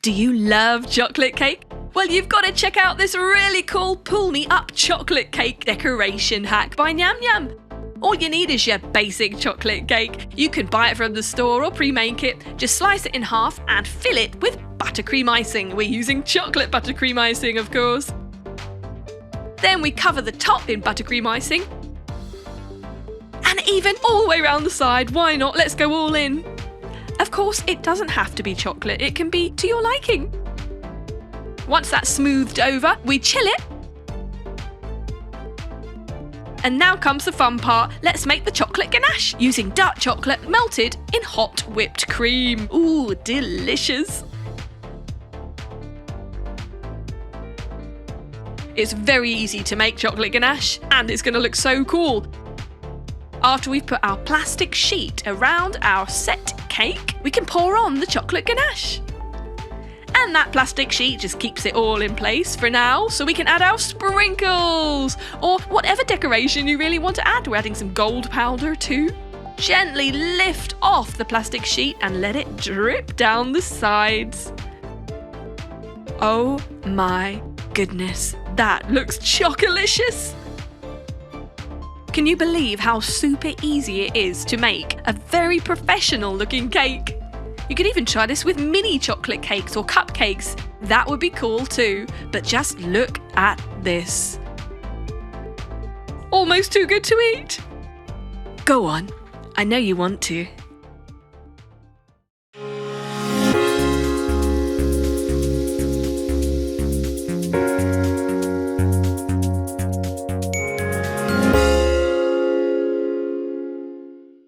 Do you love chocolate cake? Well, you've got to check out this really cool pull me up chocolate cake decoration hack by Nyam Nyam. All you need is your basic chocolate cake. You can buy it from the store or pre-make it. Just slice it in half and fill it with buttercream icing. We're using chocolate buttercream icing, of course. Then we cover the top in buttercream icing. And even all the way around the side. Why not? Let's go all in. Of course, it doesn't have to be chocolate. It can be to your liking. Once that's smoothed over, we chill it. And now comes the fun part. Let's make the chocolate ganache using dark chocolate melted in hot whipped cream. Ooh, delicious. It's very easy to make chocolate ganache, and it's going to look so cool. After we've put our plastic sheet around our set cake, we can pour on the chocolate ganache. And that plastic sheet just keeps it all in place for now, so we can add our sprinkles or whatever decoration you really want to add. We're adding some gold powder too. Gently lift off the plastic sheet and let it drip down the sides. Oh my goodness, that looks chocolicious! Can you believe how super easy it is to make a very professional looking cake? You could even try this with mini chocolate cakes or cupcakes. That would be cool too, but just look at this. Almost too good to eat. Go on, I know you want to.